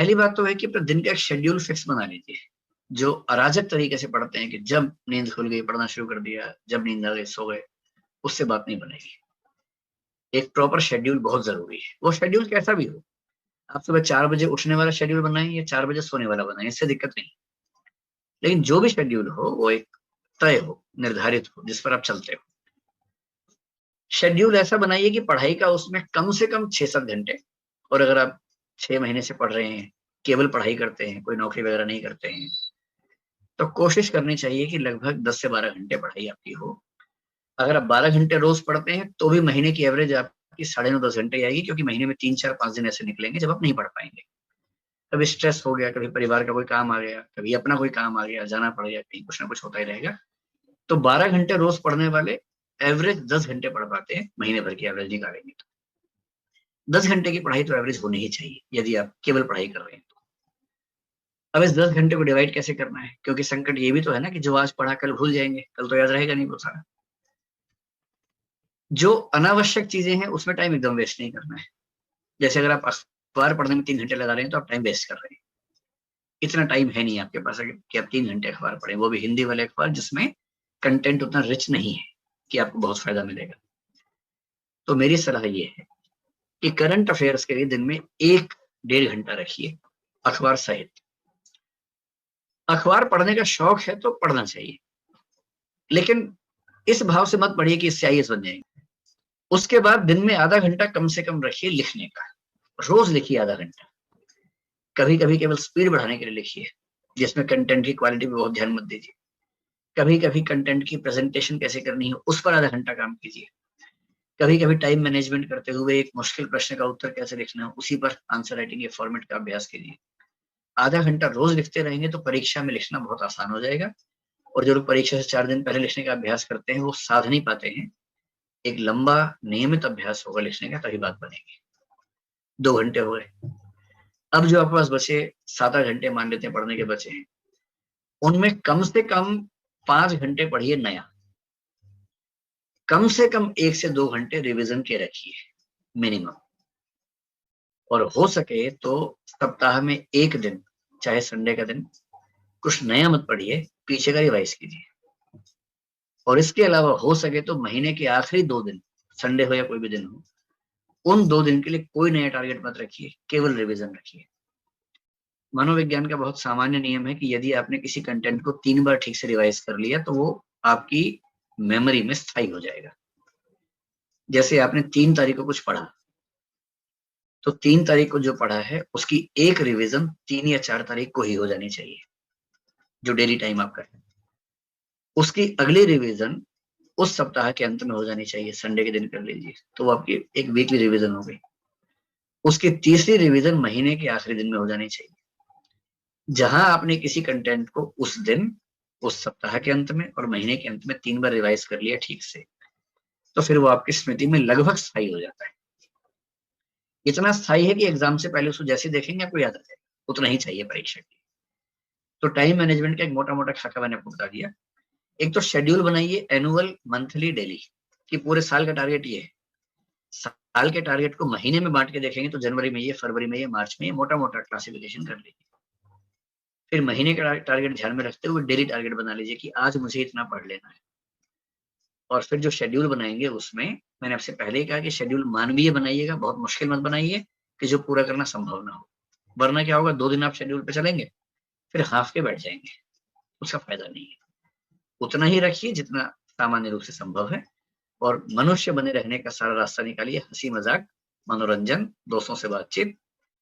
पहली बात तो है कि अपने दिन का एक शेड्यूल फिक्स बना लीजिए। जो अराजक तरीके से पढ़ते हैं कि जब नींद खुल गई पढ़ना शुरू कर दिया, जब नींद आ गई सो गए, उससे बात नहीं बनेगी। एक प्रॉपर शेड्यूल बहुत जरूरी है। वो शेड्यूल कैसा भी हो, आप सुबह 4 बजे उठने वाला शेड्यूल बनाएं या 4 बजे सोने वाला बनाएं, इससे दिक्कत नहीं। लेकिन जो भी शेड्यूल हो वो एक तय हो, निर्धारित हो, जिस पर आप चलते हो। शेड्यूल ऐसा बनाइए कि पढ़ाई का उसमें कम से कम 6-7 घंटे। और अगर आप 6 महीने से पढ़ रहे हैं, केवल पढ़ाई करते हैं, कोई नौकरी वगैरह नहीं करते हैं, तो कोशिश करनी चाहिए कि लगभग 10 से 12 घंटे पढ़ाई आपकी हो। अगर आप 12 घंटे रोज पढ़ते हैं तो भी महीने की एवरेज आपकी 9.5-10 घंटे आएगी, क्योंकि महीने में 3-4-5 दिन ऐसे निकलेंगे जब आप नहीं पढ़ पाएंगे। कभी स्ट्रेस हो गया, कभी परिवार का कोई काम आ गया, कभी अपना कोई काम आ गया, जाना पड़ गया कहीं, कुछ ना कुछ होता ही रहेगा। तो 12 घंटे रोज पढ़ने वाले एवरेज 10 घंटे पढ़ पाते हैं, महीने भर की एवरेज निकालेंगे तो 10 घंटे की पढ़ाई तो एवरेज होनी ही चाहिए यदि आप केवल पढ़ाई कर रहे हैं तो। अब इस 10 घंटे को डिवाइड कैसे करना है, क्योंकि संकट ये भी तो है ना कि जो आज पढ़ा कल भूल जाएंगे, कल तो याद रहेगा नहीं वो सारा। जो अनावश्यक चीजें हैं उसमें टाइम एकदम वेस्ट नहीं करना है। जैसे अगर आप अखबार पढ़ने में 3 घंटे लगा रहे हैं तो आप टाइम वेस्ट कर रहे हैं। इतना टाइम है नहीं आपके पास कि आप 3 घंटे अखबार पढ़ें, वो भी हिंदी वाले अखबार जिसमें कंटेंट उतना रिच नहीं है कि आपको बहुत फायदा मिलेगा। तो मेरी सलाह ये है कि करंट अफेयर्स के लिए दिन में 1-1.5 घंटा रखिए, अखबार सहित। अखबार पढ़ने का शौक है तो पढ़ना चाहिए, लेकिन इस भाव से मत पढ़िए कि इससे आईएएस बन जाएंगे। उसके बाद दिन में आधा घंटा कम से कम रखिए लिखने का। रोज लिखिए आधा घंटा। कभी कभी केवल स्पीड बढ़ाने के लिए लिखिए, जिसमें कंटेंट की क्वालिटी पे बहुत ध्यान मत दीजिए। कभी कभी कंटेंट की प्रेजेंटेशन कैसे करनी है उस पर आधा घंटा काम कीजिए। कभी कभी टाइम मैनेजमेंट करते हुए एक मुश्किल प्रश्न का उत्तर कैसे लिखना है उसी पर आंसर राइटिंग के फॉर्मेट का अभ्यास कीजिए। आधा घंटा रोज लिखते रहेंगे तो परीक्षा में लिखना बहुत आसान हो जाएगा। और जो लोग परीक्षा से 4 दिन पहले लिखने का अभ्यास करते हैं वो साध नहीं पाते हैं। एक लंबा नियमित अभ्यास होगा लिखने का, तभी बात बनेगी। 2 घंटे हो गए। अब जो आपके पास बचे 7-8 घंटे मान लेते हैं पढ़ने के बचे हैं, उनमें कम से कम 5 घंटे पढ़िए नया। कम से कम 1 से 2 घंटे रिवीजन के रखिए मिनिमम। और हो सके तो सप्ताह में एक दिन, चाहे संडे का दिन, कुछ नया मत पढ़िए, पीछे का रिवाइज कीजिए। और इसके अलावा हो सके तो महीने के आखिरी 2 दिन, संडे हो या कोई भी दिन हो, उन 2 दिन के लिए कोई नया टारगेट मत रखिए, केवल रिवीजन रखिए। मनोविज्ञान का बहुत सामान्य नियम है कि यदि आपने किसी कंटेंट को 3 बार ठीक से रिवाइज कर लिया तो वो आपकी मेमोरी में स्थायी हो जाएगा। जैसे आपने 3 तारीख को कुछ पढ़ा, तो 3 तारीख को जो पढ़ा है उसकी एक रिवीजन 3 या 4 तारीख को ही हो जानी चाहिए, जो डेली टाइम आपका है। उसकी अगली रिवीजन उस सप्ताह के अंत में हो जानी चाहिए, संडे के दिन कर लीजिए, तो वो आपकी एक वीकली रिवीजन हो गई। उसकी तीसरी रिवीजन महीने के आखिरी दिन में हो जानी चाहिए। जहां आपने किसी कंटेंट को उस दिन, उस सप्ताह के अंत में और महीने के अंत में 3 बार रिवाइज कर लिया ठीक से, तो फिर वो आपकी स्मृति में लगभग स्थायी हो जाता है। इतना स्थायी है कि एग्जाम से पहले उसको जैसे देखेंगे आपको याद आ जाएगा। उतना ही चाहिए परीक्षा के लिए। तो टाइम मैनेजमेंट का एक मोटा मोटा खाका मैंने आपको बता दिया। एक तो शेड्यूल बनाइए, एनुअल, मंथली, डेली, कि पूरे साल का टारगेट ये है। साल के टारगेट को महीने में बांट के देखेंगे तो जनवरी में ये, फरवरी में ये, मार्च में ये, मोटा मोटा क्लासिफिकेशन कर लीजिए। फिर महीने का टारगेट ध्यान में रखते हुए डेली टारगेट बना लीजिए कि आज मुझे इतना पढ़ लेना है। और फिर जो शेड्यूल बनाएंगे उसमें मैंने आपसे पहले ही कहा कि शेड्यूल मानवीय बनाइएगा, बहुत मुश्किल मत बनाइए कि जो पूरा करना संभव ना हो। वरना क्या होगा, 2 दिन आप शेड्यूल पे चलेंगे फिर हाफ के बैठ जाएंगे, उसका फायदा नहीं है। उतना ही रखिए जितना सामान्य रूप से संभव है। और मनुष्य बने रहने का सारा रास्ता निकालिए, हंसी मजाक, मनोरंजन, दोस्तों से बातचीत,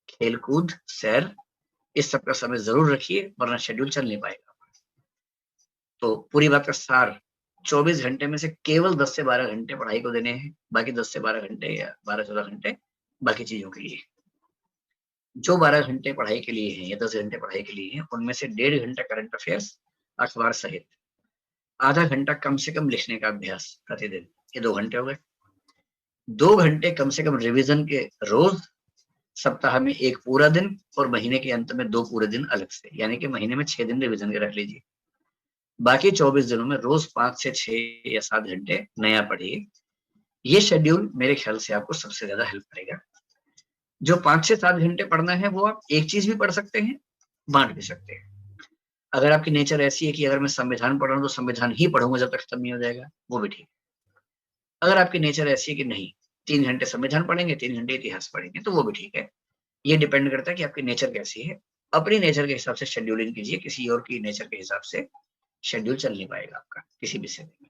खेल कूद, सैर, इस सब का समय जरूर रखिए, वरना शेड्यूल चल नहीं पाएगा। तो पूरी बात का सार, 24 घंटे में से केवल 10 से 12 घंटे पढ़ाई को देने हैं, बाकी 10 से 12 घंटे या 12-14 घंटे बाकी चीजों के लिए। जो 12 घंटे पढ़ाई के लिए हैं या 10 घंटे पढ़ाई के लिए हैं, उनमें से 1.5 घंटा करंट अफेयर्स अखबार सहित, आधा घंटा कम से कम लिखने का अभ्यास प्रतिदिन, ये 2 घंटे हो गए। 2 घंटे कम से कम रिवीजन के रोज, सप्ताह में एक पूरा दिन और महीने के अंत में 2 पूरे दिन अलग से, यानी कि महीने में 6 दिन रिवीजन के रख लीजिए। बाकी 24 दिनों में रोज 5 से 6 या 7 घंटे नया पढ़िए। ये शेड्यूल मेरे ख्याल से आपको सबसे ज्यादा हेल्प करेगा। जो 5 से 7 घंटे पढ़ना है वो आप एक चीज भी पढ़ सकते हैं, बांट भी सकते हैं। अगर आपकी नेचर ऐसी है कि अगर मैं संविधान पढ़ रहा हूँ तो संविधान ही पढ़ूंगा जब तक खत्म नहीं हो जाएगा, वो भी ठीक है। अगर आपकी नेचर ऐसी है कि नहीं 3 घंटे संविधान पढ़ेंगे, 3 घंटे इतिहास पढ़ेंगे, तो वो भी ठीक है। ये डिपेंड करता है कि आपकी नेचर कैसी है। अपनी नेचर के हिसाब से शेड्यूलिंग कीजिए, किसी और की नेचर के हिसाब से शेड्यूल चल नहीं पाएगा आपका किसी भी समय में।